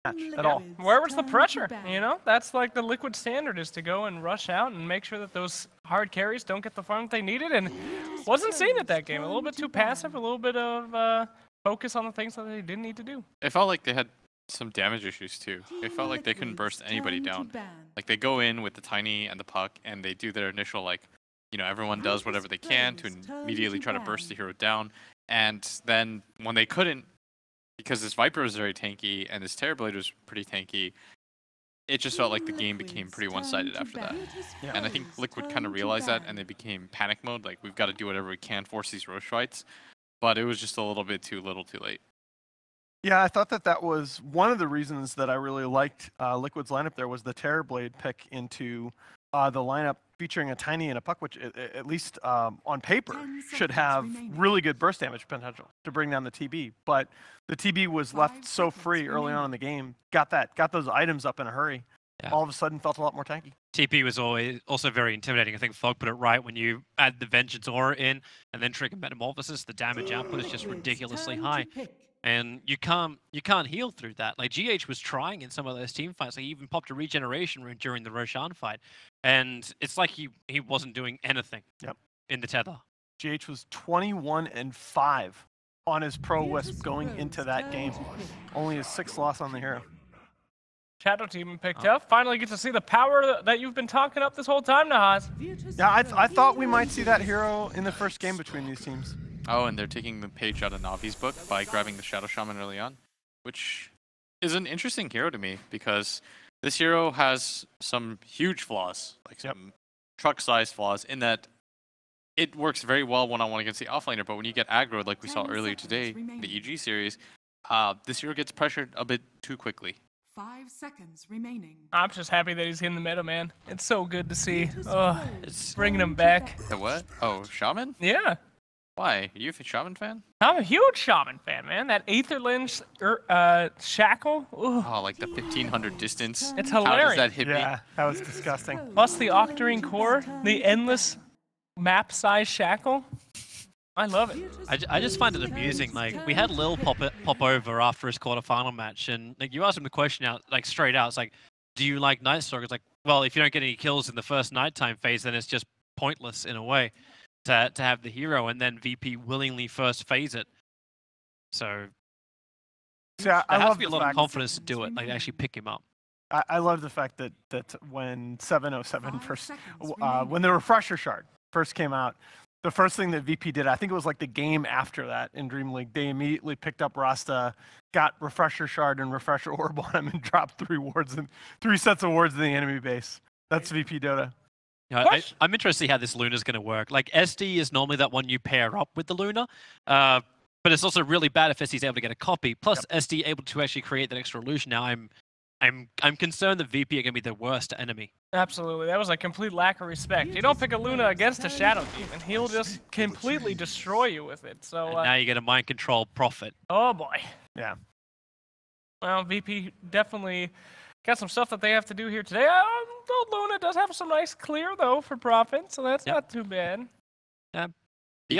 match at all. Where was the pressure? You know, that's like the Liquid standard, is to go and rush out and make sure that those hard carries don't get the farm they needed, and wasn't seeing it that game. A little bit too passive, a little bit of focus on the things that they didn't need to do. It felt like they had some damage issues too. It felt like they couldn't burst anybody down. Like they go in with the Tiny and the Puck and they do their initial, like, you know, everyone does whatever they can to immediately try to burst the hero down. And then when they couldn't, because this Viper was very tanky and this Terrorblade was pretty tanky, it just felt like the game became pretty one-sided after that. Yeah. And I think Liquid kind of realized that and they became panic mode. Like, we've got to do whatever we can, force these Roche fights. But it was just a little bit too little too late. Yeah, I thought that was one of the reasons that I really liked Liquid's lineup there was the Terrorblade pick into the lineup featuring a Tiny and a Puck, which at least on paper should have really good burst damage potential to bring down the TB. But the TB was left so free early on in the game, got those items up in a hurry. Yeah. All of a sudden felt a lot more tanky. TP was also very intimidating. I think Fog put it right. When you add the Vengeance Aura in and then trigger Metamorphosis, the damage output is just ridiculously high. And you can't heal through that. Like, GH was trying in some of those team fights. Like, he even popped a regeneration rune during the Roshan fight. And it's like he wasn't doing anything in the tether. GH was 21-5 on his Pro Wisp going into that game. Only his 6th loss on the hero. Shadow Team picked up. Finally get to see the power that you've been talking up this whole time, Nahaz. Yeah, I thought we might see that hero in the first game between these teams. Oh, and they're taking the page out of Navi's book by grabbing the Shadow Shaman early on, which is an interesting hero to me because this hero has some huge flaws, like some truck-sized flaws, in that it works very well one-on-one against the offlaner, but when you get aggroed, like we saw earlier today in the EG series, this hero gets pressured a bit too quickly. 5 seconds remaining. I'm just happy that he's in the meta, man. It's so good to see. Oh, it's bringing him back. The what? Oh, Shaman? Yeah. Why? Are you a Shaman fan? I'm a huge Shaman fan, man. That Aetherlynch shackle. Ooh. Oh, like the 1500 distance. It's hilarious. How does that hit me? Yeah, that was disgusting. Plus the Octarine core, the endless map size shackle. I love it. I just find it amusing. Like, we had Lil pop over after his quarterfinal match, and like you asked him the question out, like straight out. It's like, do you like Night Stalker? It's like, well, if you don't get any kills in the first nighttime phase, then it's just pointless in a way to have the hero, and then VP willingly first phase it. So yeah, there has to be a lot of confidence to do it, like actually pick him up. I love the fact that when 707 first, when the refresher shard first came out, the first thing that VP did, I think it was like the game after that in DreamLeague, they immediately picked up Rasta, got refresher shard and refresher orb on him, and dropped 3 sets of wards in the enemy base. That's VP Dota. Yeah, I'm interested to see how this Luna's going to work. Like, SD is normally that one you pair up with the Luna, but it's also really bad if SD's able to get a copy. Plus, SD able to actually create that extra illusion. Now, I'm concerned that VP are going to be the worst enemy. Absolutely, that was a complete lack of respect. You don't pick a Luna against a Shadow Demon, he'll just completely destroy you with it. So and now you get a mind control Prophet. Oh boy. Yeah. Well, VP definitely got some stuff that they have to do here today. Luna does have some nice clear though for Prophet, so that's not too bad. Yeah. The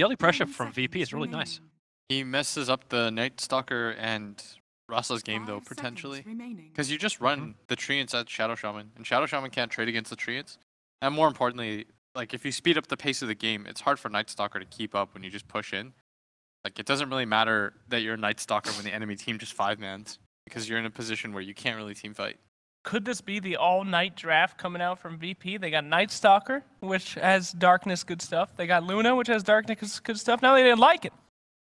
early pressure from VP is really nice. He messes up the Night Stalker and Rasa's game though, potentially. Because you just run the Treants at Shadow Shaman, and Shadow Shaman can't trade against the Treants. And more importantly, like, if you speed up the pace of the game, it's hard for Night Stalker to keep up when you just push in. Like, it doesn't really matter that you're a Night Stalker when the enemy team just 5-mans, because you're in a position where you can't really team fight. Could this be the all-night draft coming out from VP? They got Night Stalker, which has darkness, good stuff. They got Luna, which has darkness, good stuff. Now they didn't like it.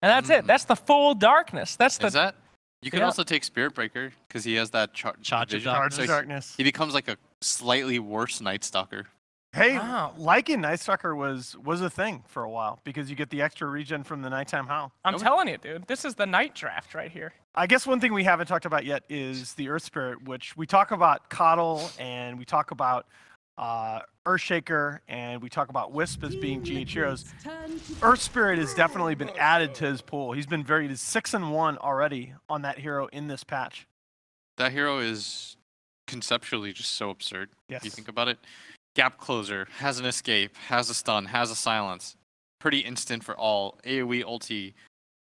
And that's it. That's the full darkness. Is that? You can also take Spirit Breaker, because he has that charge of darkness. He becomes like a slightly worse Night Stalker. Hey, liking Night Stalker was a thing for a while, because you get the extra regen from the nighttime howl. I'm telling you, dude, this is the night draft right here. I guess one thing we haven't talked about yet is the Earth Spirit, which we talk about Coddle, and we talk about Earthshaker, and we talk about Wisp as being GH heroes. Earth Spirit has definitely been added to his pool. He's 6-1 already on that hero in this patch. That hero is conceptually just so absurd. Yes. If you think about it. Gap closer, has an escape, has a stun, has a silence. Pretty instant for all. AoE ulti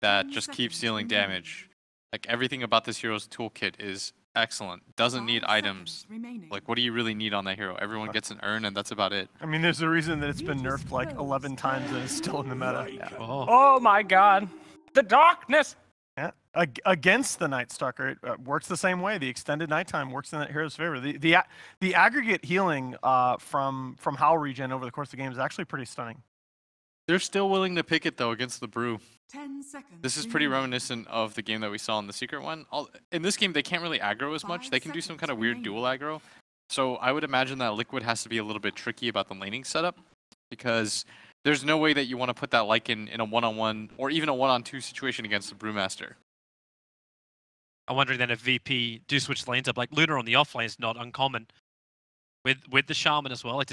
that just keeps dealing damage. Like everything about this hero's toolkit is excellent. Doesn't need items. Like what do you really need on that hero? Everyone gets an urn and that's about it. I mean, there's a reason that it's been nerfed like 11 times and it's still in the meta. Yeah. Oh my god. The darkness! Yeah. Against the Night Stalker, it works the same way. The extended nighttime works in that hero's favor. The aggregate healing from Howl regen over the course of the game is actually pretty stunning. They're still willing to pick it though against the Brew. 10 seconds. This is pretty reminiscent of the game that we saw in the secret one. In this game, they can't really aggro as much. They can do some kind of weird dual aggro. So I would imagine that Liquid has to be a little bit tricky about the laning setup because there's no way that you want to put that Lycan in a one-on-one or even a one-on-two situation against the Brewmaster. I'm wondering then if VP do switch lanes up. Like Luna on the off lane is not uncommon. With the Shaman as well. Like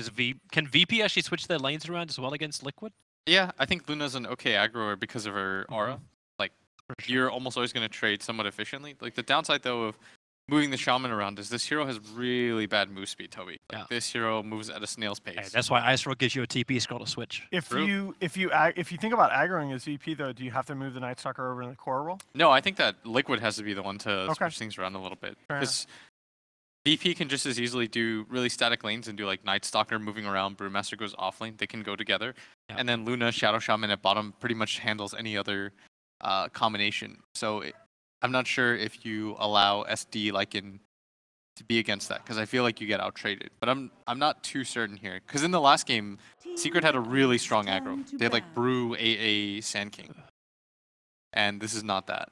can VP actually switch their lanes around as well against Liquid? Yeah, I think Luna's an okay aggroer because of her aura. Like, you're almost always going to trade somewhat efficiently. Like, the downside, though, of moving the Shaman around is this hero has really bad move speed, Toby. Like, this hero moves at a snail's pace. Hey, that's why Ice Rock gives you a TP scroll to switch. If you think about aggroing as VP, though, do you have to move the Night Stalker over in the core role? No, I think that Liquid has to be the one to switch things around a little bit. Because VP can just as easily do really static lanes and do like Night Stalker moving around, Brewmaster goes off lane, they can go together. Yeah. And then Luna, Shadow Shaman at bottom pretty much handles any other combination. So I'm not sure if you allow SD Lycan to be against that, because I feel like you get out-traded. But I'm not too certain here, because in the last game, Secret had a really strong aggro. They had like Brew, AA, Sand King. And this is not that.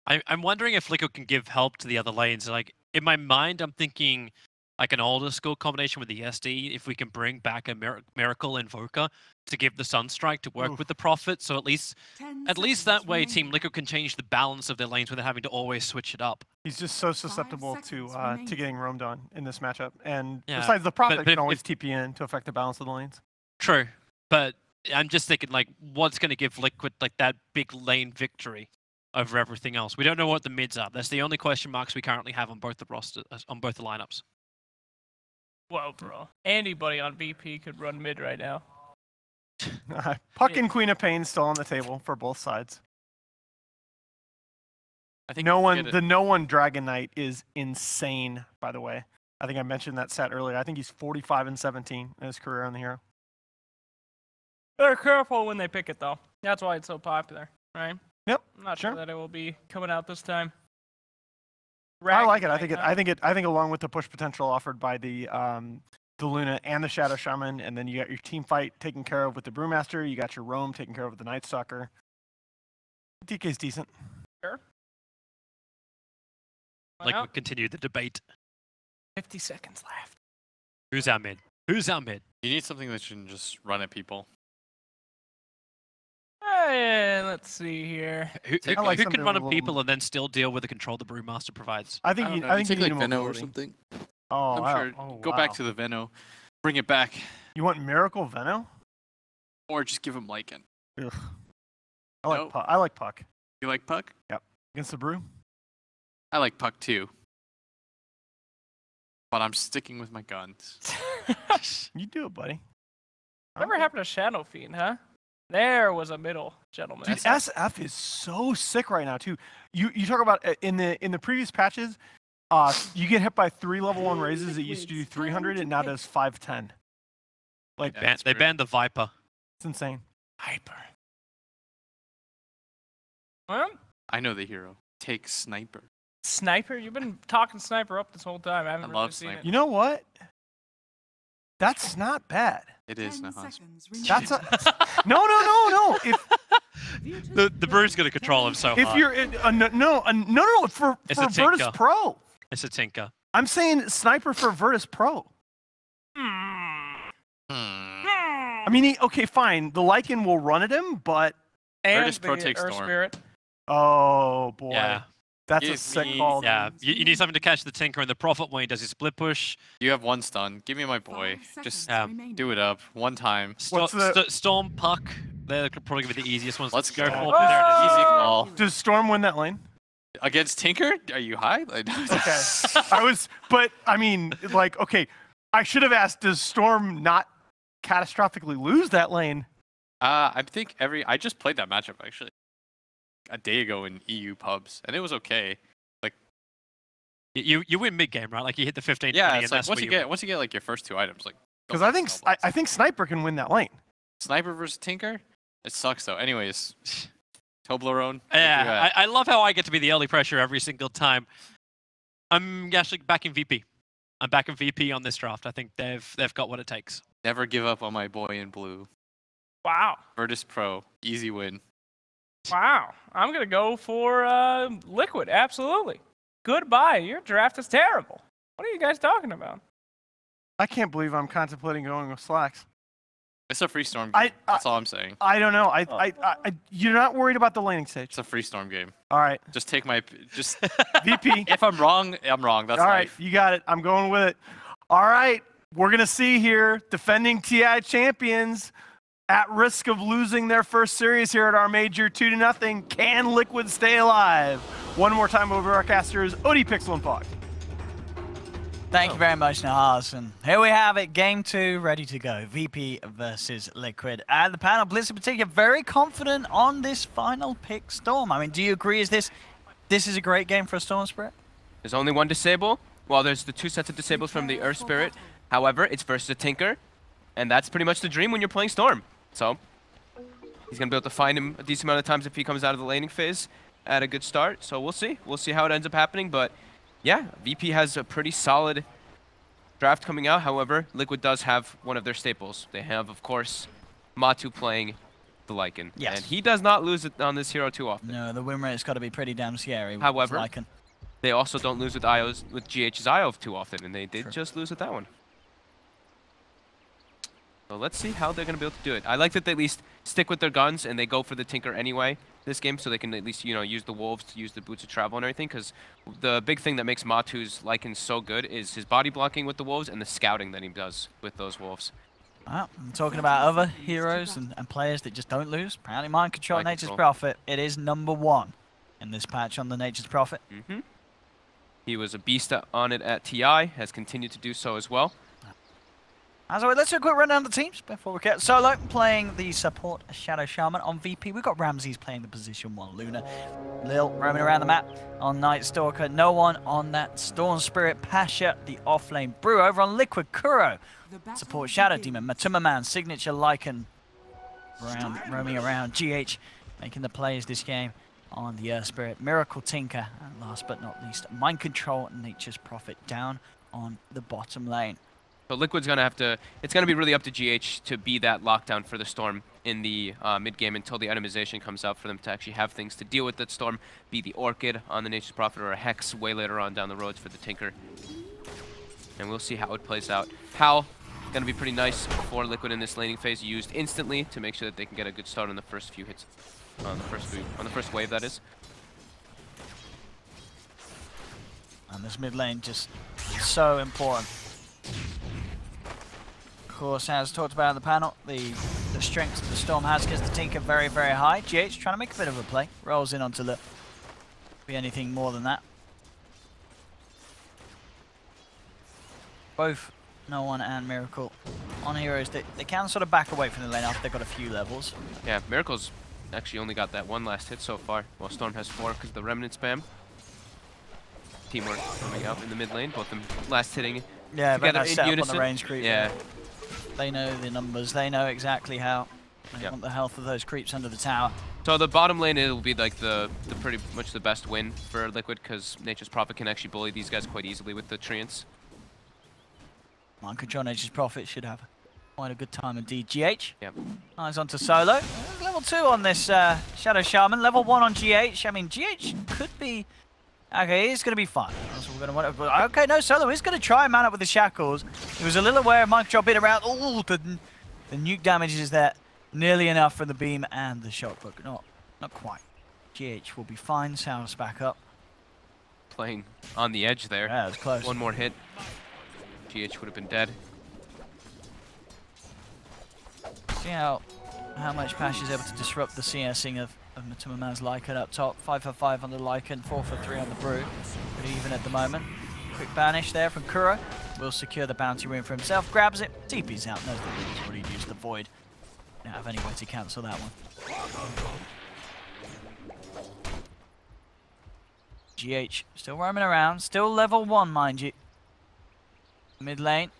I'm wondering if Liquid can give help to the other lanes. Like, in my mind, I'm thinking like an older school combination with the SD, if we can bring back a Miracle Invoker to give the Sunstrike to work with the Prophet, so at least that way Team Liquid can change the balance of their lanes without having to always switch it up. He's just so susceptible to getting roamed on in this matchup. And besides, the Prophet can always TP in to affect the balance of the lanes. True, but I'm just thinking like, what's going to give Liquid like that big lane victory over everything else? We don't know what the mids are. That's the only question marks we currently have on both the lineups. Whoa, bro. Anybody on VP could run mid right now. Puck and Queen of Pain still on the table for both sides. I think the no one Dragon Knight is insane, by the way. I think I mentioned that stat earlier. I think he's 45-17 in his career on the hero. They're careful when they pick it, though. That's why it's so popular, right? Yep. I'm not sure that it will be coming out this time. I like it. I think along with the push potential offered by the Luna and the Shadow Shaman, and then you got your team fight taken care of with the Brewmaster. You got your roam taken care of with the Night Stalker. DK's decent. Sure. Like we continue the debate. 50 seconds left. Who's our mid? Who's our mid? You need something that can just run at people. Let's see here. Who can run at people and then still deal with the control the Brewmaster provides? I think you take need like Veno or something. Oh, I'm sure. Go back to the Veno. Bring it back. You want Miracle Veno? Or just give him Lycan. Ugh. I like Puck. You like Puck? Yep. Against the Brew? I like Puck too. But I'm sticking with my guns. You do it, buddy. Whatever happened to Shadow Fiend, huh? There was a middle, gentlemen. Dude, SF is so sick right now too. You talk about in the previous patches, you get hit by 3 level 1 raises. It used to do 300, and now does 510. Like they banned the Viper. It's insane. Viper. Well, I know the hero. Take Sniper. Sniper? You've been talking Sniper up this whole time. I haven't really seen Sniper. it. You know what? That's not bad. It is, Nahas. That's no. The Brew's gonna control him so hard. If you're no for Virtus.Pro. It's a tinker. I'm saying Sniper for Virtus.Pro. I mean, okay, fine. The Lycan will run at him, but Virtus.Pro takes Storm. Spirit. Oh boy. Yeah. That's a sick call. Yeah, you need something to catch the Tinker and the Prophet when he does his split push. You have 1 stun. Give me my boy. Just do it up 1 time. Storm, Puck. They're probably going to be the easiest ones. Let's go. For. There it is. Easy call. Does Storm win that lane? Against Tinker? Are you high? Okay. But I mean, like, okay, I should have asked, does Storm not catastrophically lose that lane? I think I just played that matchup, actually. a day ago in EU pubs, and it was okay. Like you win mid game, right? Like you hit the 15. yeah, 20, it's and like once you get like your first 2 items, like Because I think Sniper can win that lane. Sniper versus Tinker, it sucks though. Anyways, Toblerone. Yeah, I love how I get to be the early pressure every single time. I'm actually backing VP. I'm backing VP on this draft. I think they've got what it takes. Never give up on my boy in blue. Wow. Virtus.Pro, easy win. Wow. I'm going to go for Liquid. Absolutely. Goodbye. Your draft is terrible. What are you guys talking about? I can't believe I'm contemplating going with Slacks. It's a free storm game. That's all I'm saying. I don't know. You're not worried about the laning stage. It's a free storm game. All right. Just take my VP. If I'm wrong, I'm wrong. That's all right. life. You got it. I'm going with it. All right. We're gonna see here defending TI champions at risk of losing their first series here at our major 2-0. Can Liquid stay alive? One more time over our casters, Odie, Pixel, and Fog. Thank you very much, Nahas. And here we have it, game 2, ready to go. VP versus Liquid. At the panel, Blitz in particular, very confident on this final pick, Storm. I mean, do you agree? Is this is a great game for Storm Spirit? There's only one disable. Well, there's the 2 sets of disables from the Earth Spirit. However, it's versus a Tinker, and that's pretty much the dream when you're playing Storm. So, he's going to be able to find him a decent amount of times if he comes out of the laning phase at a good start. So we'll see. We'll see how it ends up happening, but yeah, VP has a pretty solid draft coming out. However, Liquid does have one of their staples. They have, of course, Matu playing the Lycan. Yes. And he does not lose it on this hero too often. No, the win rate's got to be pretty damn scary. However, with Lycan. They also don't lose with GH's IO too often, and they did just lose with that one. So let's see how they're going to be able to do it. I like that they at least stick with their guns and they go for the Tinker anyway this game, so they can at least, you know, use the Wolves to use the Boots of Travel and everything, because the big thing that makes Matu's Lycan so good is his body blocking with the Wolves and the scouting that he does with those Wolves. Well, I'm talking about other heroes and players that just don't lose. Apparently Mind Control, Nature's Prophet, it is #1 in this patch on the Nature's Prophet. He was a beast on it at TI, has continued to do so as well. As always, let's do a quick rundown of the teams before we get Solo playing the support Shadow Shaman on VP. We've got Ramses playing the position 1 Luna. Lil roaming around the map on Night Stalker. No one on that Storm Spirit. Pasha, the offlane Brew. Over on Liquid, Kuro. Support Shadow Demon. Matuma Man, Signature Lycan. Roaming around. GH making the plays this game on the Earth Spirit. Miracle Tinker. And last but not least, Mind Control, Nature's Prophet down on the bottom lane. So Liquid's going to have to, it's going to be really up to GH to be that lockdown for the Storm in the mid-game until the itemization comes out for them to actually have things to deal with that Storm, be the Orchid on the Nature's Prophet or a Hex way later on down the roads for the Tinker. And we'll see how it plays out. Howl, going to be pretty nice for Liquid in this laning phase, used instantly to make sure that they can get a good start on the first few hits, on the first wave, that is. And this mid lane just so important. Of course, as talked about in the panel, the strength that the Storm has against the Tinker very, very high. GH trying to make a bit of a play. Rolls in onto the... be anything more than that. Both No One and Miracle on heroes that they can sort of back away from the lane after they've got a few levels. Yeah, Miracle's actually only got that one last hit so far, while Storm has 4 because of the Remnant spam. Teamwork coming out in the mid lane, both of them last hitting together in unison. On the range creep. Yeah. They know the numbers. They know exactly how they want the health of those creeps under the tower. So the bottom lane, it'll be like the pretty much the best win for Liquid, because Nature's Prophet can actually bully these guys quite easily with the Treants. Mind Control, Nature's Prophet should have quite a good time indeed. GH. Yep. Eyes onto Solo. Level 2 on this Shadow Shaman. Level 1 on GH. I mean, GH could be... okay, it's going to be fun. So we're going to okay, no, Solo is going to try and man up with the shackles. He was a little aware of Mind Control bit around. Oh, the nuke damage is there. Nearly enough for the beam and the shock, but not quite. GH will be fine. Sounds back up. Playing on the edge there. Yeah, it was close. One more hit. GH would have been dead. See how much Pash is able to disrupt the CSing of Matuma Man's Lycan up top. 5 for 5 on the Lycan, 4 for 3 on the Brew. Pretty even at the moment. Quick banish there from Kuro. Will secure the bounty rune for himself. Grabs it. TP's out. Knows that he's already used the Void. Don't have any way to cancel that one. GH still roaming around, still level 1, mind you. Mid lane.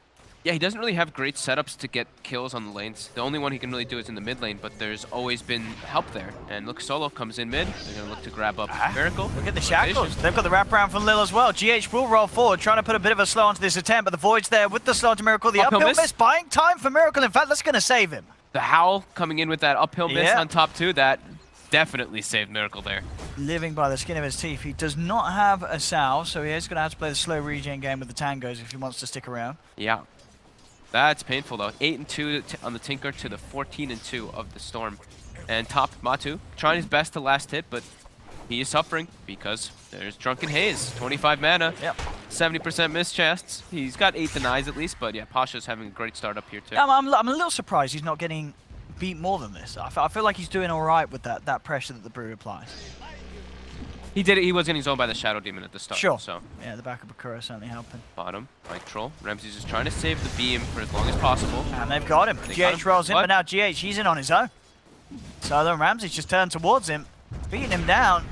Yeah, he doesn't really have great setups to get kills on the lanes. The only one he can really do is in the mid lane, but there's always been help there. And look, Solo comes in mid. They're going to look to grab up Miracle. Look at the shackles. They've got the wraparound from Lil as well. GH will roll forward, trying to put a bit of a slow onto this attempt, but the Void's there with the slow to Miracle. The uphill miss, buying time for Miracle. In fact, that's going to save him. The Howl coming in with that uphill miss on top too, that definitely saved Miracle there. Living by the skin of his teeth. He does not have a salve, so he is going to have to play the slow regen game with the Tangos if he wants to stick around. Yeah. That's painful though. 8-2 on the Tinker to the 14-2 of the Storm. And top Matu trying his best to last hit, but he is suffering because there's Drunken Haze. 25 mana. Yep. 70% miss chests. He's got 8 denies at least, but yeah, Pasha's having a great start up here too. I'm a little surprised he's not getting beat more than this. I feel like he's doing all right with that pressure that the Brew applies. He did it. He was getting zoned by the Shadow Demon at the start. Sure. So yeah, the backup of Kuro certainly helping. Bottom, Mike Troll. Ramsey's just trying to save the beam for as long as possible. And they've got him. GH rolls in, but now GH, he's in on his own. So then Ramsey's just turned towards him, beating him down.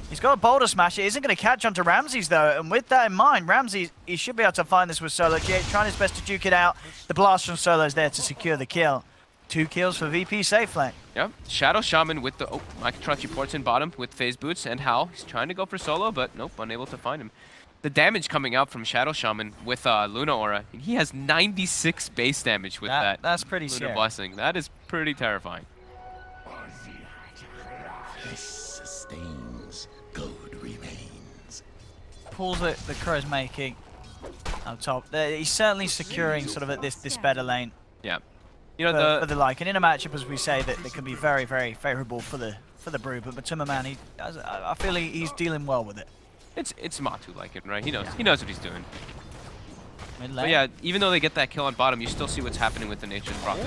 He's got a boulder smash. It isn't going to catch onto Ramsey's though. And with that in mind, Ramsey, he should be able to find this with Solo. GH trying his best to duke it out. The blast from Solo is there to secure the kill. 2 kills for VP safe lane. Yep. Shadow Shaman with the... Oh, Mike Trunch ports in bottom with Phase Boots and Howl. He's trying to go for Solo, but nope, unable to find him. The damage coming out from Shadow Shaman with Luna Aura. He has 96 base damage with that. That's pretty Lunar scary. Blessing. That is pretty terrifying. This sustains, good remains. Pulls that the Crow's making up top. He's certainly securing sort of at this better lane. Yeah. You know, for the like, and in a matchup, as we say, that can be very, very favourable for the Brew. But Matuma Man, I feel he's dealing well with it. It's Matu like it, right? He knows. Yeah. He knows what he's doing. Mid-lane. But yeah, even though they get that kill on bottom, you still see what's happening with the Nature's Prophet.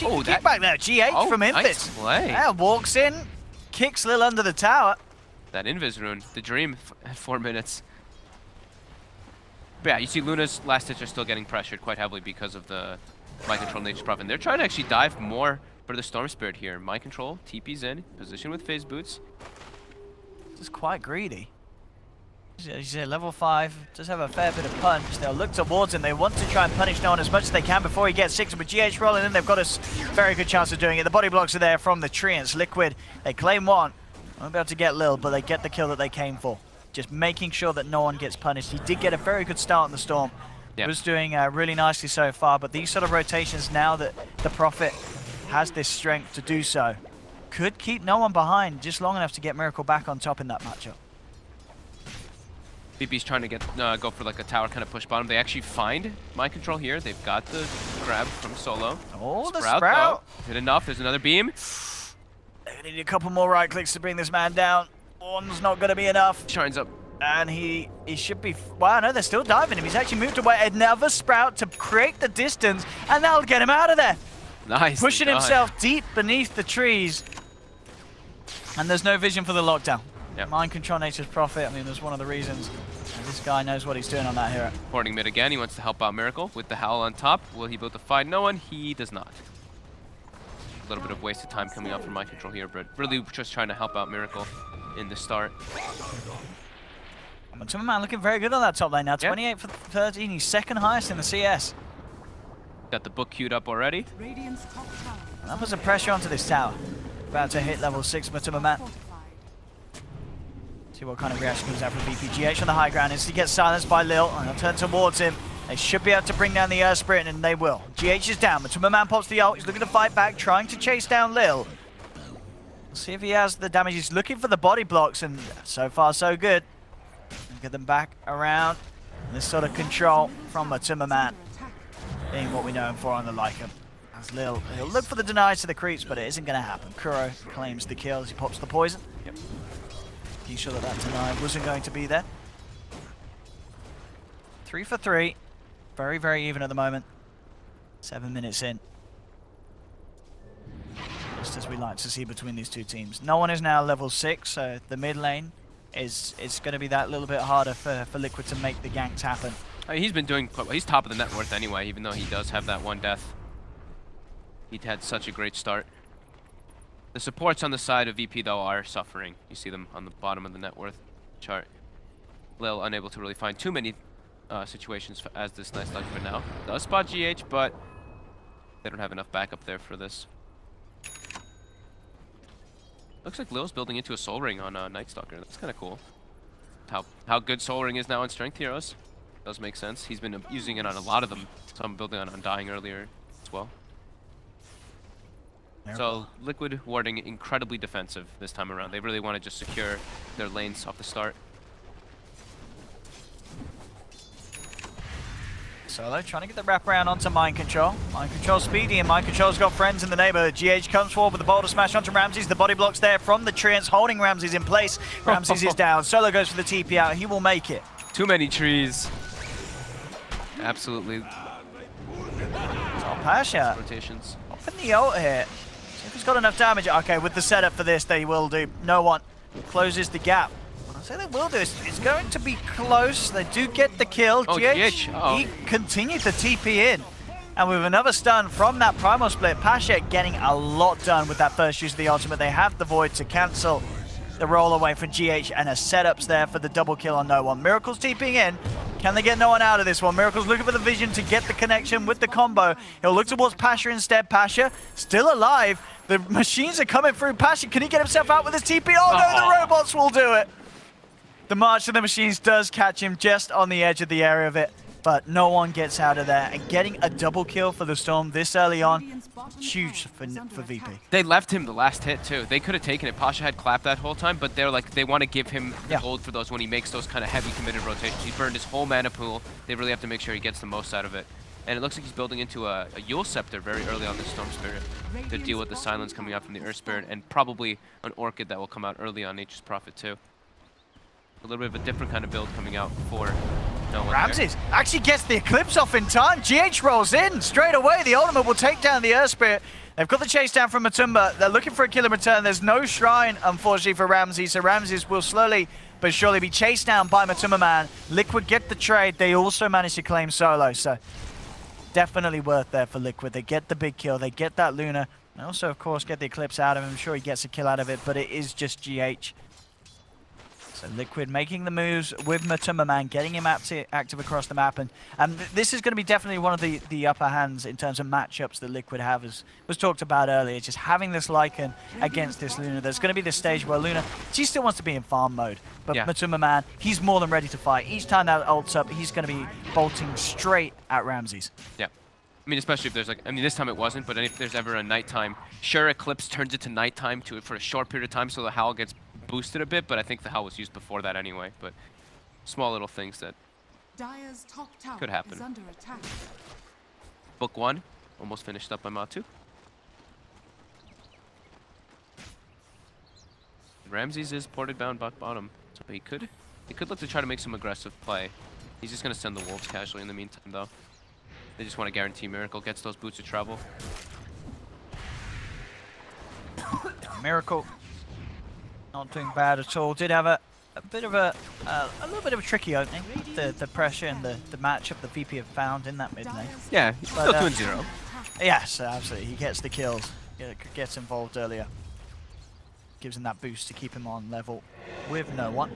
Oh, that kickback there, GH from Invis. Nice play. Yeah, walks in, kicks Lil under the tower. That Invis rune, the Dream at 4 minutes. But yeah, you see Luna's last hits are still getting pressured quite heavily because of the Mind Control Nature's Prophet. And they're trying to actually dive more for the Storm Spirit here. Mind Control, TP's in, position with Phase Boots. This is quite greedy. He's at level 5, does have a fair bit of punch. They'll look towards him. They want to try and punish no one as much as they can before he gets 6. But GH rolling in, they've got a very good chance of doing it. The body blocks are there from the Treants. Liquid, they claim 1. Won't be able to get Lil, but they get the kill that they came for. Just making sure that no one gets punished. He did get a very good start in the Storm. Yep. Was doing really nicely so far, but these sort of rotations, now that the Prophet has this strength to do so, could keep no one behind just long enough to get Miracle back on top in that matchup. BP's trying to get go for like a tower kind of push bottom. They actually find Mind Control here. They've got the grab from Solo. Oh, the Sprout. Is it enough? There's another beam. They need a couple more right clicks to bring this man down. One's not going to be enough. Shines up. And he should be... Wow, no, they're still diving him. He's actually moved away. Another Sprout to create the distance, and that'll get him out of there. Nice. Pushing himself deep beneath the trees. And there's no vision for the lockdown. Yep. Mind Control Nature's Prophet. I mean, there's one of the reasons this guy knows what he's doing on that hero. Porting mid again. He wants to help out Miracle with the Howl on top. Will he be able to find no one? He does not. A little bit of wasted time coming out from Mind Control here, but really just trying to help out Miracle in the start. Matuma Man looking very good on that top lane now. 28 for 13. He's second highest in the CS. Got the book queued up already. And that puts some pressure onto this tower. About to hit level 6 Matuma Man. See what kind of reaction comes out from VPGH on the high ground. As he gets silenced by Lil, and they'll turn towards him. They should be able to bring down the Earth Spirit, and they will. GH is down. Matuma Man pops the ult. He's looking to fight back, trying to chase down Lil. We'll see if he has the damage. He's looking for the body blocks, and so far so good. Get them back around. This sort of control from Matuma Man being what we know him for on the Lycan. As Lil, he'll look for the denies to the creeps, but it isn't going to happen. Kuro claims the kill as he pops the poison. Yep. He's sure that that deny wasn't going to be there. 3 for 3. Very, very even at the moment. 7 minutes in. Just as we like to see between these two teams. No one is now level 6, so the mid lane is going to be that little bit harder for Liquid to make the ganks happen. I mean, he's been doing quite well. He's top of the net worth anyway, even though he does have that 1 death. He had such a great start. The supports on the side of VP, though, are suffering. You see them on the bottom of the net worth chart. Lil unable to really find too many situations as this nice luck for now. Does spot GH, but they don't have enough backup there for this. Looks like Lil's building into a Soul Ring on Night Stalker. That's kind of cool. How good Soul Ring is now on Strength Heroes does make sense. He's been using it on a lot of them. So I'm building on Undying earlier as well. So Liquid warding incredibly defensive this time around. They really want to just secure their lanes off the start. Solo trying to get the wraparound onto Mind Control. Mind Control speedy, and Mind Control's got friends in the neighborhood. GH comes forward with the boulder smash onto Ramses. The body blocks there from the Treants, holding Ramses in place. Ramses is down. Solo goes for the TP out. He will make it. Too many trees. Absolutely. Oh, Pasha. Rotations. Up in the ult here. See if he's got enough damage. Okay, with the setup for this, they will do. No one closes the gap. I say they will do. It's going to be close. They do get the kill. Oh, GH, he continued to TP in. And with another stun from that Primal Split, Pasha getting a lot done with that first use of the ultimate. They have the Void to cancel the roll away for GH, and a setups there for the double kill on No One. Miracle's TPing in. Can they get No One out of this one? Miracle's looking for the vision to get the connection with the combo. He'll look towards Pasha instead. Pasha still alive. The machines are coming through. Pasha, can he get himself out with his TP? Oh no, the robots will do it. The March of the Machines does catch him just on the edge of the area of it, but No One gets out of there. And getting a double kill for the Storm this early on, huge for VP. They left him the last hit too. They could have taken it. Pasha had clapped that whole time, but they're like, they want to give him the gold for those when he makes those kind of heavy committed rotations. He burned his whole mana pool. They really have to make sure he gets the most out of it. And it looks like he's building into a Yule Scepter very early on this Storm Spirit to deal with the silence coming out from the Earth Spirit, and probably an Orchid that will come out early on Nature's Prophet too. A little bit of a different kind of build coming out for No One. Ramses actually gets the Eclipse off in time. GH rolls in straight away. The ultimate will take down the Earth Spirit. They've got the chase down from Matumba. They're looking for a kill in return. There's no shrine, unfortunately, for Ramses. So Ramses will slowly but surely be chased down by Matumba Man. Liquid get the trade. They also manage to claim Solo. So definitely worth there for Liquid. They get the big kill. They get that Luna. And also, of course, get the Eclipse out of him. I'm sure he gets a kill out of it, but it is just GH. So Liquid making the moves with Matumba Man, getting him active across the map. And this is going to be definitely one of the upper hands in terms of matchups that Liquid have, as was talked about earlier. Just having this Lycan against this Luna. There's going to be this stage where Luna, she still wants to be in farm mode. But Matumba Man, he's more than ready to fight. Each time that ult's up, he's going to be bolting straight at Ramses. Yeah. I mean, especially if there's like, I mean, this time it wasn't, but if there's ever a nighttime, sure, Eclipse turns it to nighttime for a short period of time, so the Howl gets boosted a bit, but I think the Howl was used before that anyway. But small little things that could happen. Book 1, almost finished up by Matu. Ramses is ported bound bottom, so he could look to try to make some aggressive play. He's just going to send the Wolves casually in the meantime, though. They just want to guarantee Miracle gets those boots of travel. Miracle not doing bad at all. Did have a bit of a little bit of a tricky opening. The pressure and the matchup that VP have found in that mid lane. Yeah, he's still 2-0. Yes, absolutely. He gets the kills. Gets involved earlier. Gives him that boost to keep him on level with No One.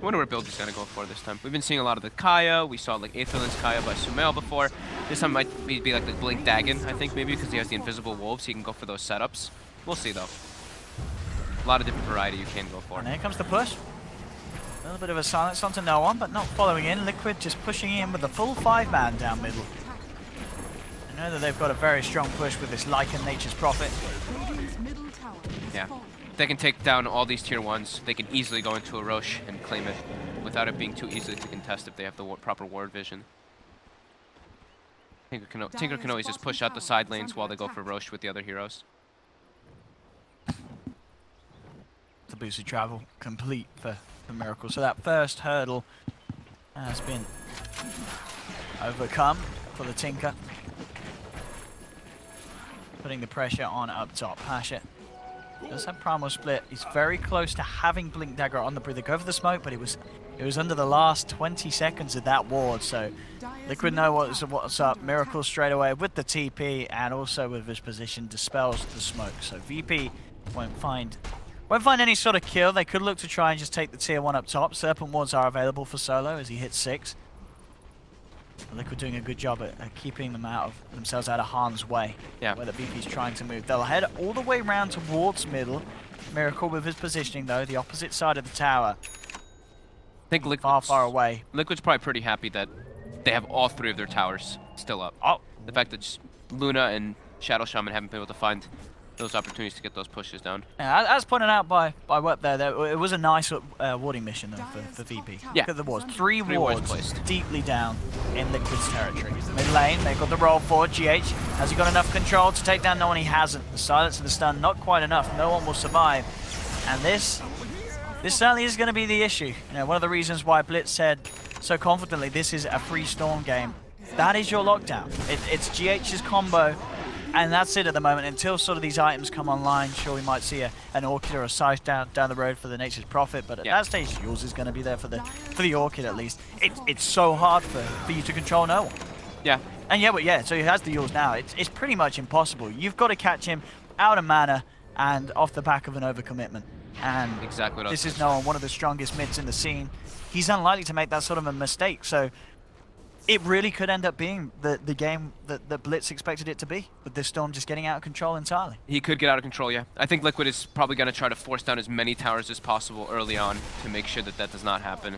I wonder where build is going to go for this time. We've been seeing a lot of the Kaya. We saw like Aetherland's Kaya by Sumail before. This time might be like the Blink Dagon, I think, maybe, because he has the Invisible Wolves. He can go for those setups. We'll see, though. A lot of different variety you can go for. And here comes the push. A little bit of a silence onto No One, but not following in. Liquid just pushing in with the full 5-man down middle. I know that they've got a very strong push with this Lycan Nature's Prophet. Yeah. They can take down all these tier 1s. They can easily go into a Roche and claim it without it being too easy to contest if they have the proper ward vision. Tinker can always just push out the side lanes while they go for Roche with the other heroes. The boosted travel complete for Miracle. So that first hurdle has been overcome for the Tinker. Putting the pressure on up top. Pasha does have Primal Split. He's very close to having Blink Dagger on the breather. Go for the smoke, but it was under the last 20 seconds of that ward. So Liquid know what's up. Miracle straight away with the TP, and also with his position dispels the smoke. So VP won't find Won't find any sort of kill. They could look to try and just take the tier 1 up top. Serpent wards are available for Solo as he hits 6. Liquid doing a good job at keeping themselves out of harm's way. Yeah. Where the VP's trying to move. They'll head all the way around towards middle. Miracle with his positioning though, the opposite side of the tower. I think Liquid's far away. Liquid's probably pretty happy that they have all 3 of their towers still up. Oh. The fact that just Luna and Shadow Shaman haven't been able to find those opportunities to get those pushes down. Yeah, as pointed out by Web there, it was a nice warding mission though for VP. Yeah. Look at the wards. 3 wards wards placed. deeply down in Liquid's territory. Mid lane, they've got the roll forward. GH, has he got enough control to take down no one? He hasn't. The silence and the stun, not quite enough. No one will survive. And this certainly is going to be the issue. You know, one of the reasons why Blitz said so confidently this is a free Storm game. That is your lockdown. It's GH's combo. And that's it at the moment, until sort of these items come online. Sure, we might see an Orchid or a Scythe down the road for the Nature's Prophet, but at that stage, yours is going to be there for the Orchid at least. It's so hard for you to control no one. Yeah. And yeah, so he has the yours now. It's pretty much impossible. You've got to catch him out of mana and off the back of an overcommitment. And exactly what this is no one of the strongest mids in the scene. He's unlikely to make that sort of a mistake, so it really could end up being the game that Blitz expected it to be, with this Storm just getting out of control entirely. He could get out of control, yeah. I think Liquid is probably going to try to force down as many towers as possible early on to make sure that that does not happen,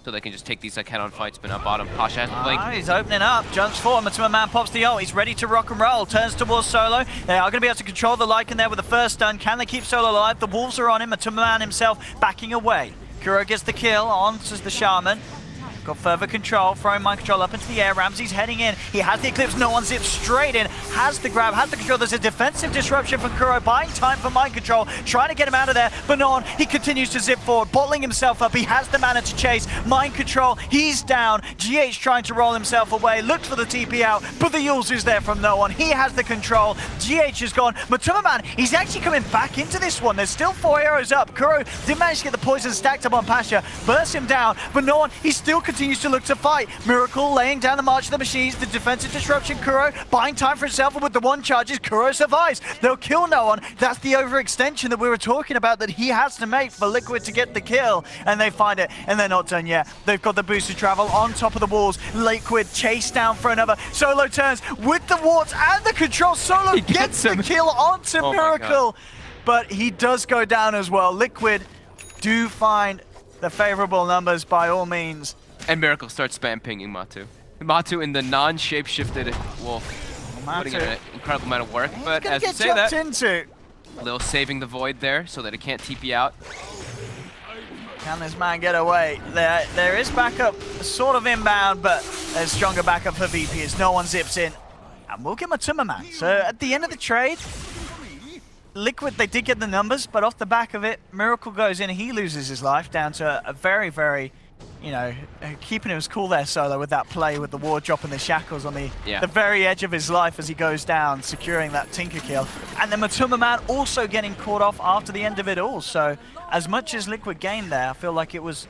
so they can just take these like head-on fights. But up bottom, Pasha has to blink. He's opening up, jumps forward, Matuma Man pops the ult, he's ready to rock and roll, turns towards Solo. They are going to be able to control the Lycan there with the first stun. Can they keep Solo alive? The Wolves are on him, Matuma Man himself backing away. Kuro gets the kill, on to the Shaman. Got further control, throwing mind control up into the air. Ramsey's heading in. He has the Eclipse. No one zips straight in. Has the grab, has the control. There's a defensive disruption from Kuro, buying time for mind control, trying to get him out of there. But no one, he continues to zip forward, bottling himself up. He has the mana to chase. Mind control, he's down. GH trying to roll himself away. Looks for the TP out, but the Yules is there from no one. He has the control. GH is gone. Matuma Man, he's actually coming back into this one. There's still 4 arrows up. Kuro did manage to get the poison stacked up on Pasha, bursts him down, but no one, he still continues to look to fight. Miracle laying down the march of the machines, the defensive disruption. Kuro buying time for himself, and with the 1 charges, Kuro survives. They'll kill no one. That's the overextension that we were talking about that he has to make for Liquid to get the kill, and they find it, and they're not done yet. They've got the boosted travel on top of the walls. Liquid chased down for another. Solo turns with the wards and the control. Solo gets the kill onto Miracle, but he does go down as well. Liquid do find the favorable numbers by all means. And Miracle starts spam pinging Matu. Matu in the non-shape-shifted wolf, putting in an incredible amount of work. But as you say that, into. Lil saving the void there so that it can't TP out. Can this man get away? There is backup sort of inbound, but there's stronger backup for VP as no one zips in. And we'll get Matuma Man. So at the end of the trade, Liquid, they did get the numbers, but off the back of it, Miracle goes in, he loses his life down to a very, very, you know, keeping him cool there, Solo, with that play with the ward dropping the shackles on the very edge of his life as he goes down, securing that Tinker kill. And then Matuma Man also getting caught off after the end of it all. So as much as Liquid gained there, I feel like it was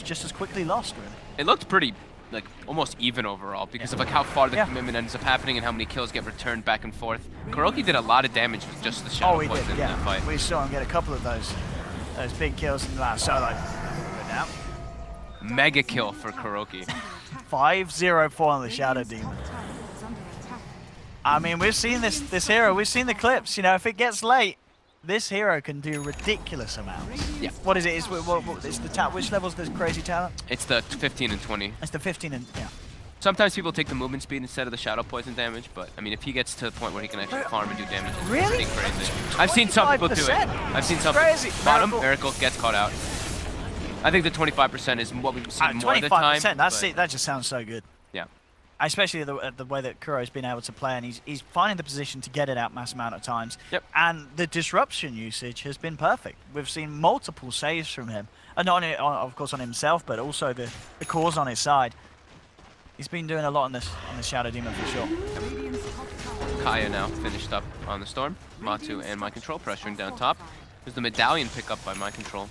just as quickly lost, really. It looked pretty, like, almost even overall because of like how far the commitment ends up happening and how many kills get returned back and forth. Kuroki did a lot of damage with just the shadow poison in that fight. We saw him get a couple of those big kills in the last Solo. Now, mega kill for Kuroki. 5-0-4 on the Shadow Demon. I mean, we've seen this hero, we've seen the clips. You know, if it gets late, this hero can do ridiculous amounts. Yeah. What is it? Is the talent? Which level's the crazy talent? It's the 15 and 20. It's the 15 and Sometimes people take the movement speed instead of the shadow poison damage, but I mean, if he gets to the point where he can actually farm and do damage, it's pretty crazy. I've seen some people do it. I've seen some people. Bottom, Miracle gets caught out. I think the 25% is what we've seen more of the time. 25%, that's it. That just sounds so good. Yeah. Especially the way that Kuro's been able to play, and he's finding the position to get it out mass amount of times. Yep. And the disruption usage has been perfect. We've seen multiple saves from him, and not only, of course, on himself, but also the cause on his side. He's been doing a lot on this Shadow Demon for sure. Kaya now finished up on the Storm. Matu and My Control pressuring down top. There's the medallion pickup by My Control.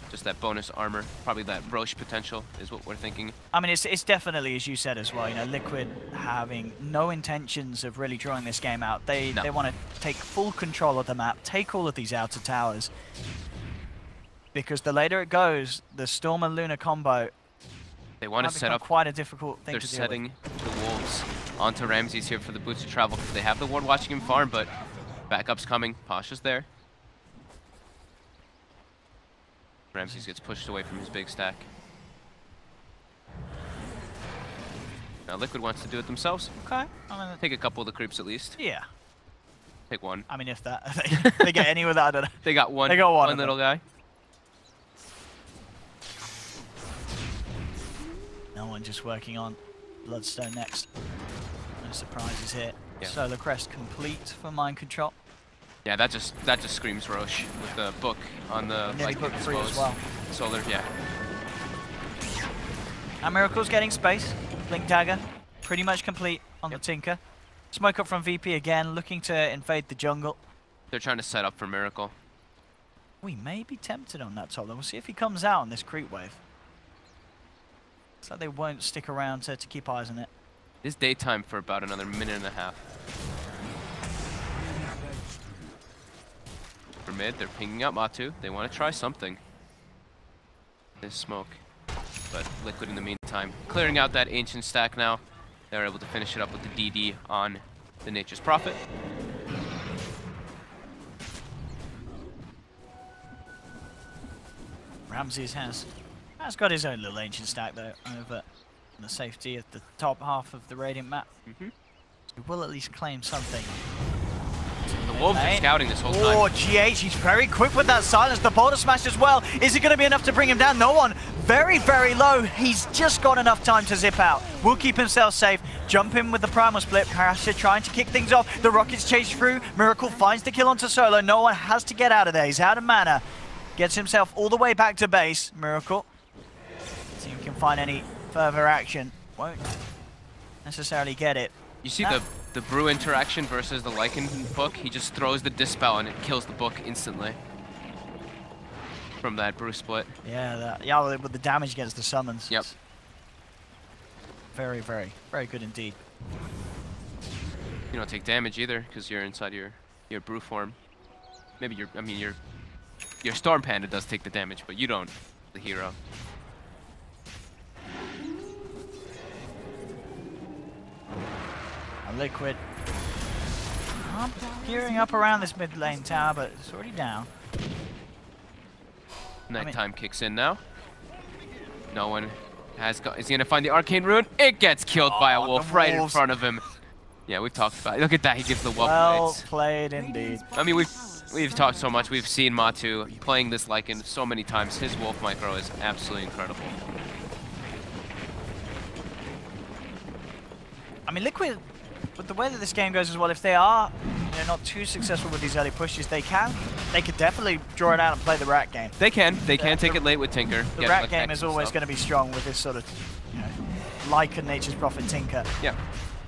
Just that bonus armor, probably that Roche potential is what we're thinking. I mean, it's definitely, as you said as well, you know, Liquid having no intentions of really drawing this game out. They want to take full control of the map, take all of these outer towers. because the later it goes, the Storm and Luna combo They want to set up quite a difficult thing to deal with. They're setting the Wolves onto Ramses here for the boots to travel. They have the ward watching him farm, but backup's coming. Pasha's there. Ramses gets pushed away from his big stack. Now Liquid wants to do it themselves. Okay. Take a couple of the creeps at least. Yeah. Take one. I mean, if that they get any with that, I don't know. They got one. They got one little guy. No one just working on Bloodstone next. No surprises here. Yeah. Solar Crest complete for Mind Control. Yeah, that just screams Roche with the book on the book free as well. Solar, yeah. And Miracle's getting space. Blink Dagger, pretty much complete on the Tinker. Smoke up from VP again, looking to invade the jungle. They're trying to set up for Miracle. We may be tempted on that top. We'll see if he comes out on this creep wave. So they won't stick around to keep eyes on it. It is daytime for about another minute and a half. For mid, they're pinging out Matu. They want to try something. There's smoke. But Liquid in the meantime, clearing out that ancient stack now. They're able to finish it up with the DD on the Nature's Prophet. Ramses has got his own little ancient stack though, over the safety at the top half of the Radiant map. So he will at least claim something. The Wolves are scouting this whole time. Oh, GH, he's very quick with that silence. The boulder smash as well. Is it going to be enough to bring him down? No one. Very, very low. He's just got enough time to zip out. Will keep himself safe. Jump in with the primal split. Parasha trying to kick things off. The Rockets chase through. Miracle finds the kill onto Solo. No one has to get out of there. He's out of mana. Gets himself all the way back to base. Miracle. See if he can find any further action. Won't necessarily get it. You see the brew interaction versus the Lycan book? He just throws the dispel and it kills the book instantly. From that brew split. Yeah, with the damage against the summons. Yep. Very, very, very good indeed. You don't take damage either because you're inside your brew form. Maybe your Storm Panda does take the damage, but you don't, the hero. Liquid. Gearing up around this mid lane tower, but it's already down. Nighttime kicks in now. No one has got. Is he gonna find the arcane rune? It gets killed by a wolf right in front of him. Yeah, we've talked about it. Look at that. He gives the wolf. Well played indeed. I mean, we've talked so much. We've seen Matu playing this Lycan so many times. His wolf micro is absolutely incredible. I mean, Liquid, with the way that this game goes as well, if they are not too successful with these early pushes, they could definitely draw it out and play the rat game. They can take it late with Tinker. The rat game is always going to be strong with this sort of, Lycan Nature's Prophet Tinker. Yeah.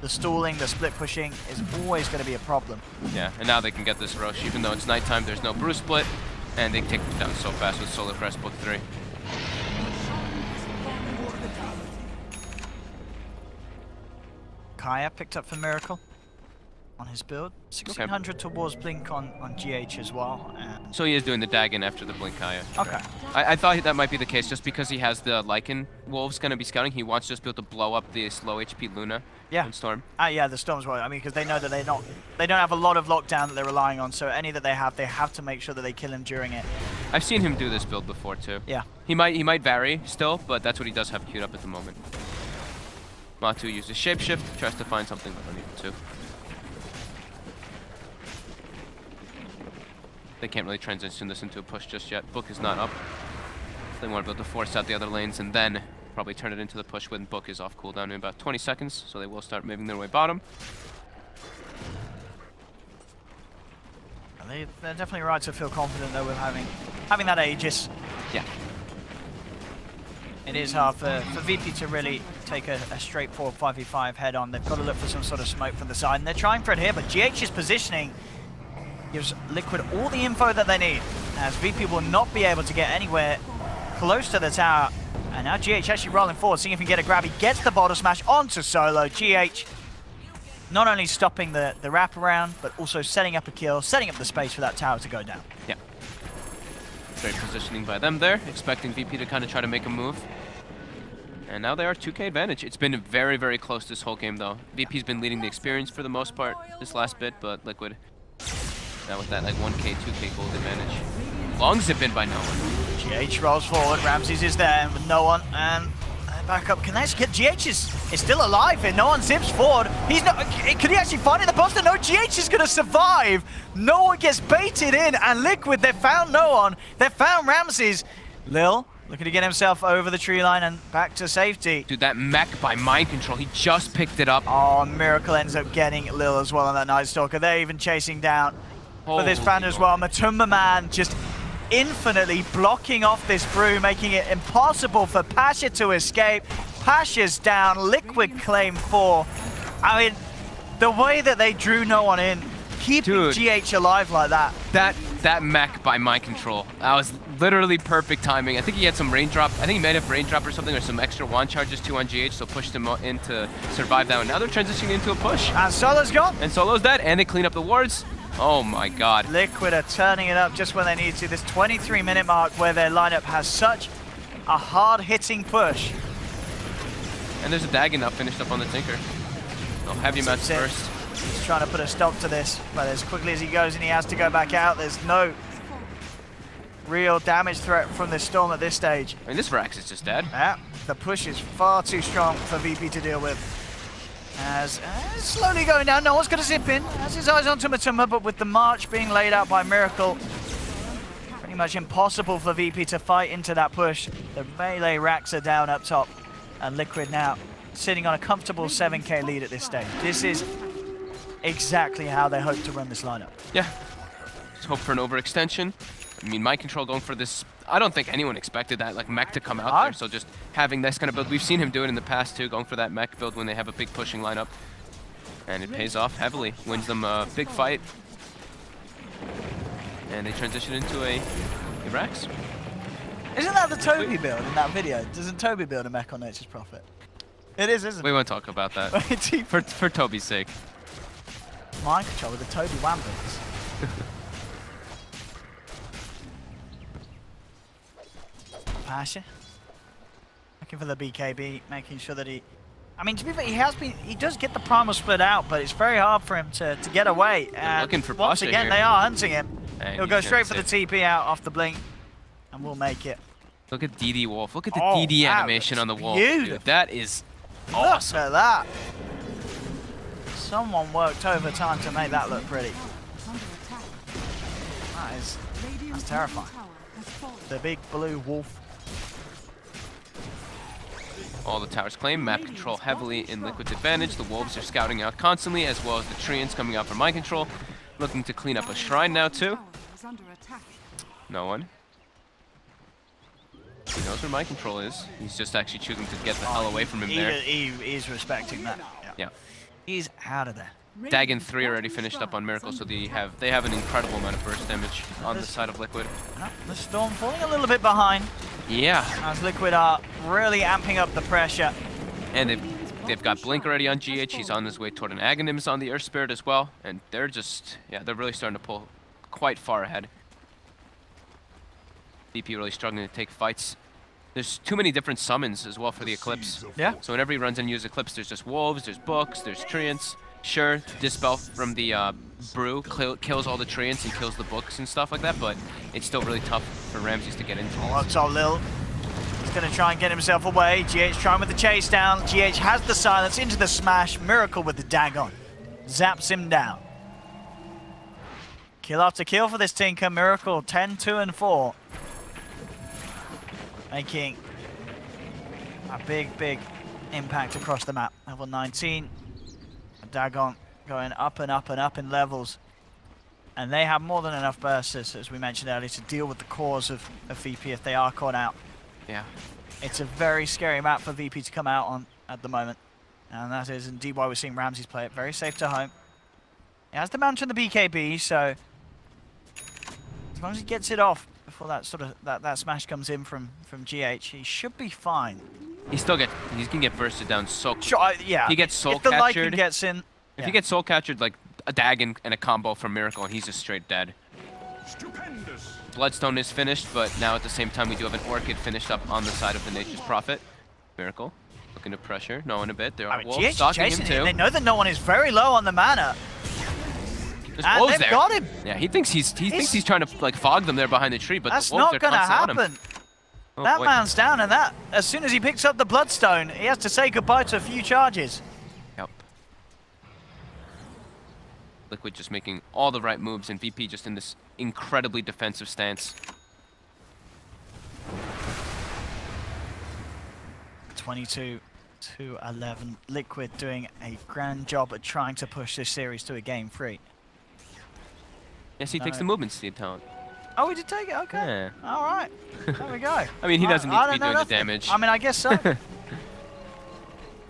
The stalling, the split pushing is always going to be a problem. Yeah, and now they can get this Roche, even though it's nighttime, there's no brew split, and they take it down so fast with Solar Crest Book 3. Kaya picked up for Miracle on his build. 1600 towards Blink on GH as well. So he is doing the Dagon after the Blink Kaya. Okay. I thought that might be the case just because he has the Lycan Wolves going to be scouting. He wants to just be able to blow up this low HP Luna and Storm. Yeah, the Storm as well. I mean, because they know that they don't have a lot of lockdown that they're relying on. So any that they have to make sure that they kill him during it. I've seen him do this build before too. Yeah. He might vary still, but that's what he does have queued up at the moment. Matu uses Shapeshift, tries to find something underneath too. They can't really transition this into a push just yet. Book is not up. They want to be able to force out the other lanes and then probably turn it into the push when Book is off cooldown in about 20 seconds, so they will start moving their way bottom. They're definitely right to feel confident though with having that Aegis. Yeah. It is hard for VP to really take a straightforward 5v5 head on. They've got to look for some sort of smoke from the side, and they're trying for it here, but GH's positioning gives Liquid all the info that they need, as VP will not be able to get anywhere close to the tower. And now GH actually rolling forward, seeing if he can get a grab. He gets the bottle smash onto Solo. GH not only stopping the wraparound, but also setting up a kill, setting up the space for that tower to go down. Yeah. Great positioning by them there, expecting VP to kind of try to make a move. And now they are 2K advantage. It's been very, very close this whole game, though. VP's been leading the experience for the most part this last bit, but Liquid, now with that like 1K, 2K gold advantage. Long zip in by no one. GH rolls forward, Ramses is there with no one, and back up connects. GH is still alive and no one zips forward. He's not, could he actually find it? The poster? No, GH is gonna survive. No one gets baited in, and Liquid, they found no one. They found Ramses. Lil looking to get himself over the tree line and back to safety. Dude, that mech by mind control, he just picked it up. Oh, Miracle ends up getting Lil as well on that Night Stalker. They're even chasing down for this fan as well. Matumba Man just infinitely blocking off this brew, making it impossible for Pasha to escape. Pasha's down, Liquid claim 4. I mean, the way that they drew no one in, keeping GH alive like that. That mech by mind control, that was literally perfect timing. I think he had some raindrop. I think he might have raindrop or something, or some extra wand charges too on GH, so pushed him in to survive that one. Now they're transitioning into a push. And Solo's gone. And Solo's dead, and they clean up the wards. Oh my god. Liquid are turning it up just when they need to. This 23-minute mark where their lineup has such a hard-hitting push. And there's a Dagon up finished up on the Tinker. Oh, heavy match first. He's trying to put a stop to this, but as quickly as he goes and he has to go back out, there's no real damage threat from this Storm at this stage. I mean, this Rax is just dead. Yeah, the push is far too strong for VP to deal with. As slowly going down, no one's going to zip in. Has his eyes onto Matumba, but with the march being laid out by Miracle, pretty much impossible for VP to fight into that push. The melee racks are down up top, and Liquid now sitting on a comfortable 7K lead at this stage. This is exactly how they hope to run this lineup. Yeah, just hope for an overextension. I mean, mind control going for this. I don't think anyone expected that, like, mech to come out there, so just having this kind of build. We've seen him do it in the past too, going for that mech build when they have a big pushing lineup. And it pays off heavily, wins them a big fight. And they transition into a Rax. Isn't that the Toby build in that video? Doesn't Toby build a mech on Nature's Prophet? It is, isn't it? We won't talk about that. for Toby's sake. Mind control with the Toby Wham builds. Pasha looking for the BKB, making sure that he, I mean, to be fair, he does get the primal split out, but it's very hard for him to get away. And looking for once Pasha again, here. they are hunting him. And he'll go straight for the TP out off the blink, and we'll make it. Look at DD Wolf. Look at the DD animation on the Wolf. Dude, that is awesome. Look at that. Someone worked overtime to make that look pretty. That's terrifying. The big blue wolf. All the towers claim, map control heavily in Liquid's advantage. The Wolves are scouting out constantly, as well as the Treants coming out for mind control. Looking to clean up a shrine now too. No one. He knows where mind control is. He's just actually choosing to get the hell away from him there. He's respecting that. Yeah. He's out of there. Dagon 3 already finished up on Miracle, so they have an incredible amount of burst damage on the side of Liquid. The Storm falling a little bit behind. Yeah. As Liquid are really amping up the pressure. And they've got Blink already on GH. He's on his way toward an Aghanims on the Earth Spirit as well. And they're just, yeah, they're really starting to pull quite far ahead. VP really struggling to take fights. There's too many different summons as well for the Eclipse. Yeah. So whenever he runs and uses Eclipse, there's just Wolves, there's Books, there's Treants. Sure, Dispel from the Brew kills all the Treants and kills the Books and stuff like that, but it's still really tough for Ramses to get into. Looks all Lil. He's going to try and get himself away. GH trying with the chase down. GH has the silence into the smash. Miracle with the Dagon. Zaps him down. Kill after kill for this Tinker. Miracle 10, 2, and 4. Making a big impact across the map. Level 19. Dagon going up and up and up in levels. And they have more than enough bursters, as we mentioned earlier, to deal with the cores of VP if they are caught out. Yeah. It's a very scary map for VP to come out on at the moment. And that is indeed why we're seeing Ramses play it. Very safe to home. He has the mount on the BKB, so as long as he gets it off before that sort of that smash comes in from GH, he should be fine. He can get bursted down so quick. Sure, yeah. He gets soul if the captured. Lycan gets in. If he gets soul captured, like a Dagon and a combo from Miracle, and he's just straight dead. Bloodstone is finished, but now at the same time we do have an Orchid finished up on the side of the Nature's Prophet. Miracle looking to pressure, no one a bit. There are wolves stalking him too. They know that no one is very low on the mana. And they've got him. Yeah, he thinks he's trying to like fog them there behind the tree, but that's the wolves not gonna happen. Oh, that boy. man's down, and that as soon as he picks up the Bloodstone, he has to say goodbye to a few charges. Yep. Liquid just making all the right moves, and VP just in this incredibly defensive stance. 22-11. Liquid doing a grand job at trying to push this series to a game 3. Yes, he takes the movement speed talent. Oh, we did take it? Okay. Yeah. All right. There we go. I mean, he doesn't need to be doing the damage. I mean, I guess so.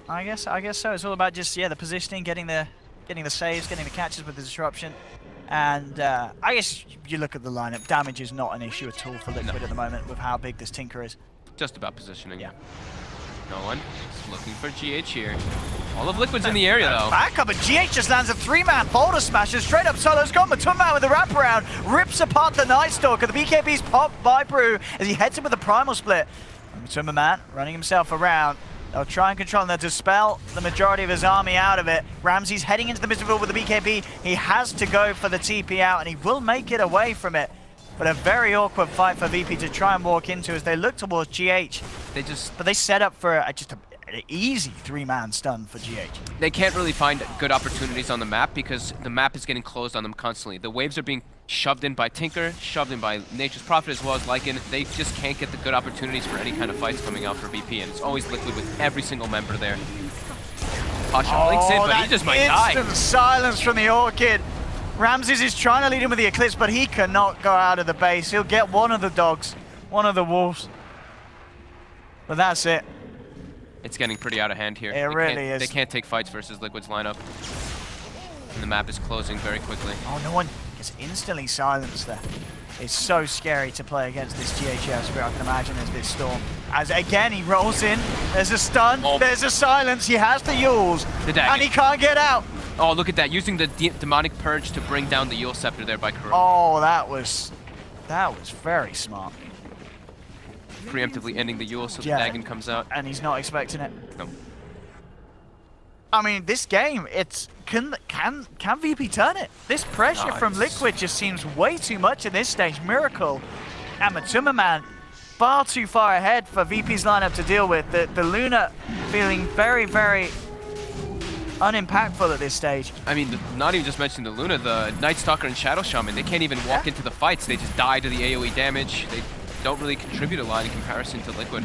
I guess so. It's all about just, yeah, the positioning, getting the saves, getting the catches with the disruption. And I guess you look at the lineup, damage is not an issue at all for Liquid at the moment with how big this Tinker is. Just about positioning. Yeah. No one is looking for GH here. All of Liquid's in the area, though. Back up, and GH just lands a 3-man boulder smasher straight up solo's got Matuma with the wraparound, rips apart the Night Stalker. The BKB's popped by Brew as he heads in with a primal split. Matuma Man running himself around. They'll try and control and they'll dispel the majority of his army out of it. Ramsey's heading into the midfield with the BKB. He has to go for the TP out, and he will make it away from it. But a very awkward fight for VP to try and walk into as they look towards GH. But they set up for just an easy 3-man stun for GH. They can't really find good opportunities on the map because the map is getting closed on them constantly. The waves are being shoved in by Tinker, shoved in by Nature's Prophet as well as Lycan. They just can't get the good opportunities for any kind of fights coming out for VP, and it's always Liquid with every single member there. Hotshot links in, but he just might die. Instant silence from the Orchid. Ramses is trying to lead him with the Eclipse, but he cannot go out of the base. He'll get one of the dogs, one of the wolves. But that's it. It's getting pretty out of hand here. It really is. They can't take fights versus Liquid's lineup. And the map is closing very quickly. Oh, no one gets instantly silenced there. It's so scary to play against this GHL Spirit, I can imagine, as this Storm. As again, he rolls in. There's a stun. There's a silence. He has the Yules. And he can't get out. Oh, look at that. Using the Demonic Purge to bring down the Yule Scepter there by Kuro. Oh, that was very smart. Preemptively ending the Yule so the Dagon comes out. And he's not expecting it. No. I mean, this game, can VP turn it? This pressure from Liquid just seems way too much at this stage. Miracle and Matuma Man far too far ahead for VP's lineup to deal with. The Luna feeling very, very unimpactful at this stage. I mean, not even just mentioning the Luna, the Night Stalker and Shadow Shaman, they can't even walk into the fights. They just die to the AoE damage. They don't really contribute a lot in comparison to Liquid.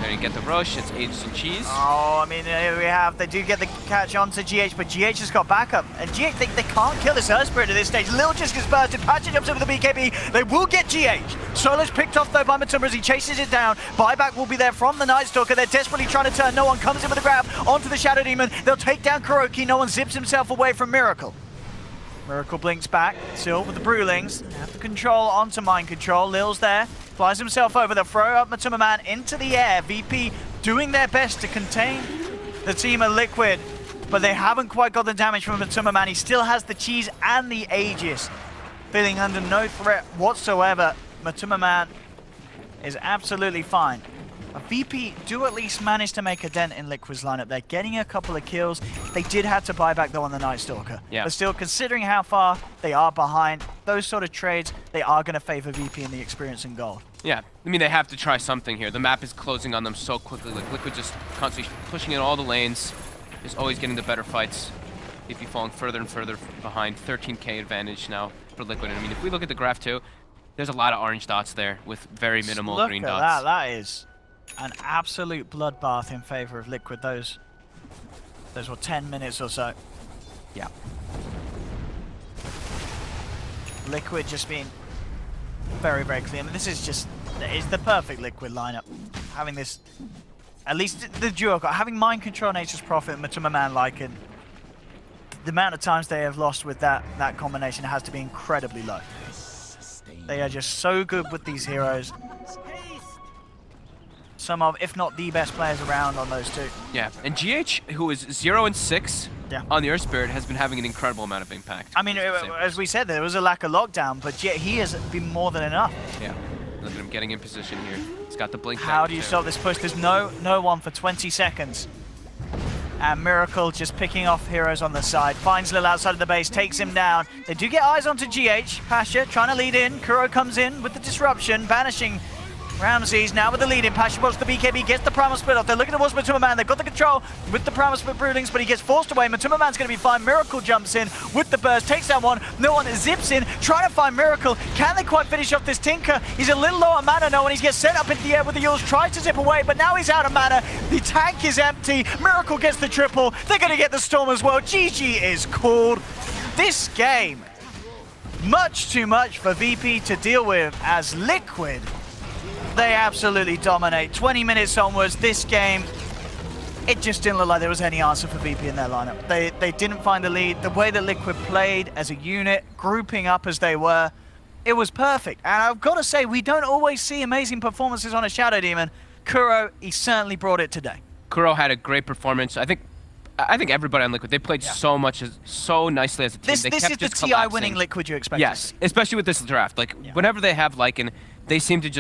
They're gonna get the rush, it's Aegis and Cheese. Oh, I mean, they do get the catch onto GH, but GH has got backup. And GH, they can't kill this Earth Spirit at this stage. Lil just gets bursted, Patchy jumps over the BKB. They will get GH. Solo's picked off though by Matuma as he chases it down. Buyback will be there from the Night Stalker. They're desperately trying to turn. No one comes in with a grab onto the Shadow Demon. They'll take down Kuroki. No one zips himself away from Miracle. Miracle blinks back, still with the Brewlings. Have the control onto Mind Control. Lil's there, flies himself over. They'll throw up Matuma Man into the air. VP doing their best to contain the team of Liquid, but they haven't quite got the damage from Matuma Man. He still has the Cheese and the Aegis. Feeling under no threat whatsoever. Matuma Man is absolutely fine. VP do at least manage to make a dent in Liquid's lineup. They're getting a couple of kills. They did have to buy back though on the Night Stalker. Yeah. But still, considering how far they are behind, those sort of trades, they are going to favor VP in the experience and gold. Yeah, I mean, they have to try something here. The map is closing on them so quickly. Like, Liquid just constantly pushing in all the lanes, is always getting the better fights. VP falling further and further behind. 13k advantage now for Liquid. And I mean, if we look at the graph too, there's a lot of orange dots there with very minimal green dots. Look at that. That is an absolute bloodbath in favor of Liquid. Those were 10 minutes or so. Yeah. Liquid just being very, very clear. I mean, this is just, it's the perfect Liquid lineup. Having this, at least the duo, having Mind Control, Nature's Prophet, and Matuma Man Lycan, the amount of times they have lost with that combination has to be incredibly low. They are just so good with these heroes. Some of, if not the best players around on those two. Yeah, and GH, who is 0-6 on the Earth Spirit has been having an incredible amount of impact. I mean, as we said, there was a lack of lockdown, but yet he has been more than enough. Yeah, look at him getting in position here. He's got the blink. How do you stop this push? There's no one for 20 seconds. And Miracle just picking off heroes on the side. Finds Lil outside of the base, takes him down. They do get eyes onto GH. Pasha trying to lead in. Kuro comes in with the disruption, banishing Ramses now with the lead in. Pasha watches the BKB, gets the Primal Split off. They're looking towards Matuma Man. They've got the control with the Primal Split Broodings, but he gets forced away. Matuma Man's going to be fine. Miracle jumps in with the burst, takes down one. No one zips in, trying to find Miracle. Can they quite finish off this Tinker? He's a little low on mana now, and he gets sent up into the air with the Yules. Tries to zip away, but now he's out of mana. The tank is empty. Miracle gets the triple. They're going to get the Storm as well. GG is called. This game, much too much for VP to deal with as Liquid. They absolutely dominate. 20 minutes onwards, this game, it just didn't look like there was any answer for VP in their lineup. They didn't find the lead. The way that Liquid played as a unit, grouping up as they were, it was perfect. And I've got to say, we don't always see amazing performances on a Shadow Demon. Kuro, he certainly brought it today. Kuro had a great performance. I think everybody on Liquid, they played so nicely as a team. This they is kept the just TI collapsing. winning Liquid you expect. Yes, especially with this draft. Like, whenever they have Lycan, they seem to just